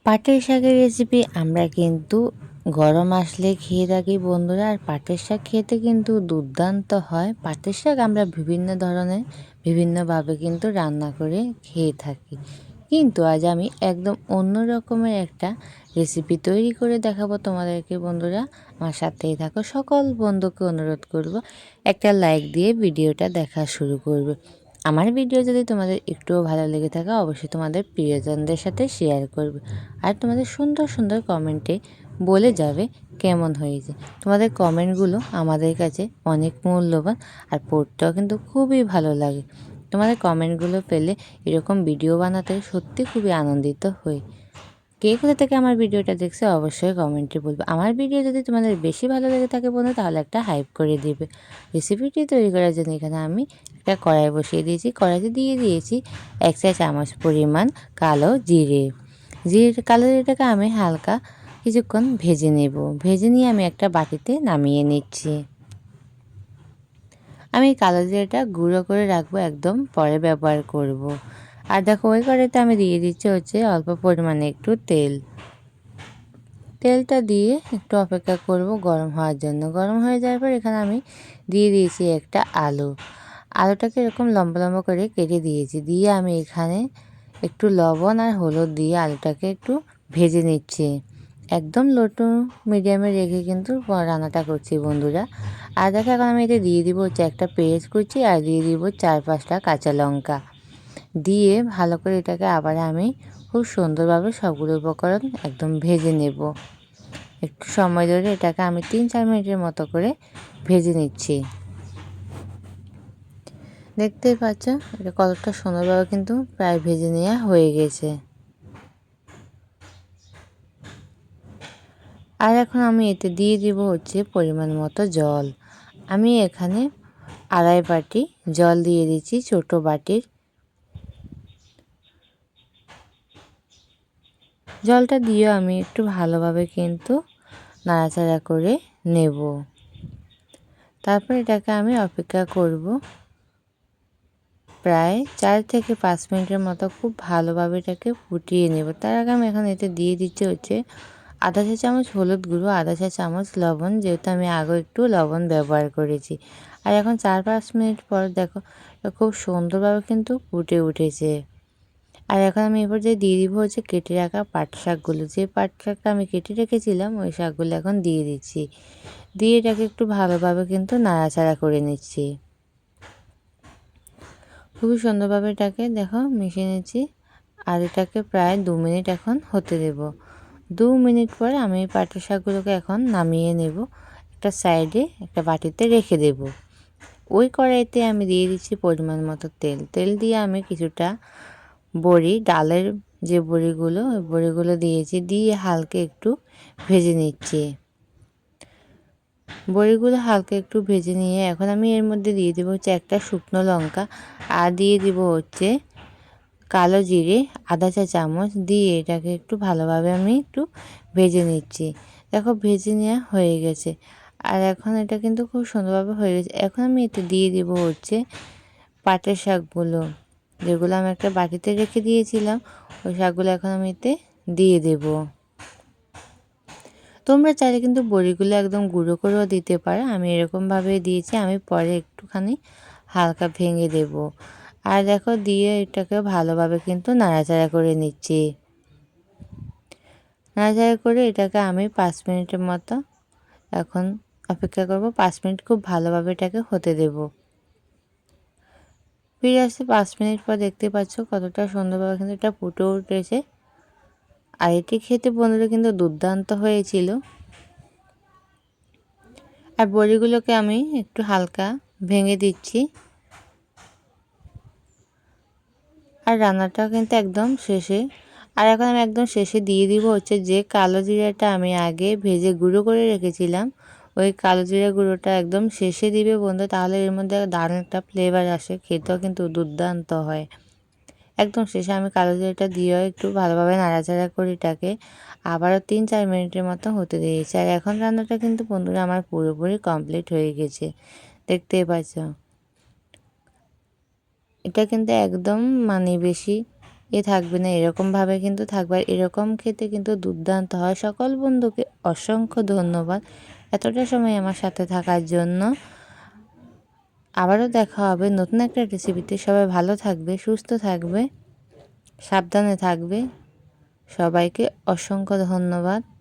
পাটের শাকের রেসিপি আমরা কিন্তু গরম আসলে খেয়ে থাকি বন্ধুরা। আর পাটের শাক খেতে কিন্তু দুর্দান্ত হয়। পাটের শাক আমরা বিভিন্ন ধরনের বিভিন্নভাবে কিন্তু রান্না করে খেয়ে থাকি, কিন্তু আজ আমি একদম অন্য রকমের একটা রেসিপি তৈরি করে দেখাবো তোমাদেরকে বন্ধুরা। আমার সাথেই থাকো। সকল বন্ধুকে অনুরোধ করব একটা লাইক দিয়ে ভিডিওটা দেখা শুরু করবে। আমার ভিডিও যদি তোমাদের একটুও ভালো লেগে থাকে অবশ্যই তোমাদের প্রিয়জনদের সাথে শেয়ার করবে, আর তোমাদের সুন্দর সুন্দর কমেন্টে বলে যাবে কেমন হয়েছে। তোমাদের কমেন্টগুলো আমাদের কাছে অনেক মূল্যবান, আর পড়তেও কিন্তু খুবই ভালো লাগে। তোমাদের কমেন্টগুলো পেলে এরকম ভিডিও বানাতে সত্যি খুবই আনন্দিত হই। কে কোথা থেকে আমার ভিডিওটা দেখছে অবশ্যই কমেন্টে বলবে। আমার ভিডিও যদি তোমাদের বেশি ভালো লেগে থাকে বন্ধু তাহলে একটা হাইপ করে দিবে। রেসিপিটি তৈরি করার জন্য এখানে আমি একটা কড়াই বসিয়ে দিয়েছি। কড়াইতে দিয়ে দিয়েছি 1 চা চামচ পরিমাণ কালো জিরে। কালো জিরেটাকে আমি হালকা কিছুক্ষণ ভেজে নেব। ভেজে নিয়ে আমি একটা বাটিতে নামিয়ে নিচ্ছি। আমি কালো জিরাটা গুঁড়ো করে রাখবো, একদম পরে ব্যবহার করব। আর দেখো ওই কড়াইতে আমি দিয়ে দিচ্ছি অল্প পরিমাণে একটু তেল। তেলটা দিয়ে একটু অপেক্ষা করব গরম হওয়ার জন্য। গরম হয়ে যাওয়ার পর এখানে আমি দিয়ে দিয়েছি একটা আলু। আলুটাকে এরকম লম্বা লম্বা করে কেটে দিয়েছি। দিয়ে আমি এখানে একটু লবণ আর হলুদ দিয়ে আলুটাকে একটু ভেজে নিচ্ছি। একদম লো টু মিডিয়ামে রেখে কিন্তু রান্নাটা করছি বন্ধুরা। আর দেখো এখন আমি এতে দিয়ে দিব একটা পেঁয়াজ কুচি, আর দিয়ে দিব 4-5টা কাঁচা লঙ্কা। দিয়ে ভালো করে এটাকে আবার আমি খুব সুন্দরভাবে সবগুলো উপকরণ একদম ভেজে নেব। একটু সময় ধরে এটাকে আমি 3-4 মিনিটের মতো করে ভেজে নিচ্ছি। দেখতেই পাচ্ছ এটা কতটা সুন্দরভাবে কিন্তু প্রায় ভেজে নেওয়া হয়ে গেছে। আর এখন আমি এতে দিয়ে দিব পরিমাণ মতো জল। আমি এখানে 2.5 বাটি জল দিয়ে দিচ্ছি ছোট বাটির। জলটা দিয়ে আমি একটু ভালোভাবে কিন্তু নাড়াচাড়া করে নেব। তারপর এটাকে আমি অপেক্ষা করব প্রায় 4 থেকে 5 মিনিটের মতো। খুব ভালোভাবে এটাকে ফুটিয়ে নেব। তার আগে আমি এখন এতে দিয়ে দিচ্ছি আধা চা চামচ হলুদ গুঁড়ো, আধা চা চামচ লবণ, যেহেতু আমি আগে একটু লবণ ব্যবহার করেছি। আর এখন 4-5 মিনিট পর দেখো খুব সুন্দরভাবে কিন্তু ফুটে উঠেছে। আর এখন আমি এবার যে দিয়ে দিব কেটে রাখা পাট শাকগুলো। যে পাট শাকটা আমি কেটে রেখেছিলাম ওই শাকগুলো এখন দিয়ে দিচ্ছি। দিয়ে এটাকে একটু ভালোভাবে কিন্তু নাড়াচাড়া করে নিচ্ছি। খুবই সুন্দরভাবে এটাকে দেখো মিশিয়ে নিচ্ছি। আর এটাকে প্রায় 2 মিনিট এখন হতে দেব। 2 মিনিট পর আমি পাটের শাকগুলোকে এখন নামিয়ে নেব। একটা সাইডে একটা বাটিতে রেখে দেব। ওই কড়াইতে আমি দিয়ে দিচ্ছি পরিমাণ মতো তেল। তেল দিয়ে আমি কিছুটা বড়ি, ডালের যে বড়িগুলো ওই বড়িগুলো দিয়েছি। দিয়ে হালকা একটু ভেজে নিচ্ছি। বড়িগুলো হালকা একটু ভেজে নিয়ে এখন আমি এর মধ্যে দিয়ে দেবো একটা শুকনো লঙ্কা, আর দিয়ে দিব কালো জিরে আধা চা চামচ। দিয়ে এটাকে একটু ভালোভাবে আমি একটু ভেজে নিচ্ছি। দেখো ভেজে নেওয়া হয়ে গেছে। আর এখন এটা কিন্তু খুব সুন্দরভাবে হয়ে গেছে। এখন আমি এতে দিয়ে দিব পাটের শাকগুলো, যেগুলো আমি একটা বাটিতে রেখে দিয়েছিলাম। ওই শাকগুলো এখন আমি এতে দিয়ে দেব। তোমরা চাইলে কিন্তু বড়িগুলো একদম গুঁড়ো করেও দিতে পারো। আমি এরকমভাবে দিয়েছি। আমি পরে একটুখানি হালকা ভেঙে দেব। আর দেখো দিয়ে এটাকে ভালোভাবে কিন্তু নাড়াচাড়া করে নিচ্ছি। নাড়াচাড়া করে এটাকে আমি 5 মিনিটের মতো এখন অপেক্ষা করব। 5 মিনিট খুব ভালোভাবে এটাকে হতে দেব। ফিরে আসছে 5 মিনিট পর। দেখতে পাচ্ছ কতটা সুন্দরভাবে কিন্তু এটা ফুটে উঠেছে। আর এটি খেতে বন্ধুরা কিন্তু দুর্দান্ত হয়েছিল। আর বড়িগুলোকে আমি একটু হালকা ভেঙে দিচ্ছি। আর রান্নাটা কিন্তু একদম শেষে। আর এখন আমি একদম শেষে দিয়ে দিব যে কালো জিরাটা আমি আগে ভেজে গুঁড়ো করে রেখেছিলাম। ওই কালো জিরা গুঁড়োটা একদম শেষে দিবে বন্ধু, তাহলে এর মধ্যে দারুণ একটা ফ্লেভার আসে, খেতেও কিন্তু দুর্দান্ত হয়। একদম শেষে আমি কালো জিরাটা দিয়েও একটু ভালোভাবে নাড়াচাড়া করে এটাকে আবারও 3-4 মিনিটের মতো হতে দিয়েছি। আর এখন রান্নাটা কিন্তু বন্ধুরা আমার পুরোপুরি কমপ্লিট হয়ে গেছে। দেখতেই পাচ্ছ এটা কিন্তু একদম বেশি থাকবে না, এরকমভাবে কিন্তু থাকবে। আর এরকম খেতে কিন্তু দুর্দান্ত হয়। সকল বন্ধুকে অসংখ্য ধন্যবাদ এতটা সময় আমার সাথে থাকার জন্য। আবারও দেখা হবে নতুন একটা রেসিপিতে। সবাই ভালো থাকবে, সুস্থ থাকবে, সাবধানে থাকবে। সবাইকে অসংখ্য ধন্যবাদ।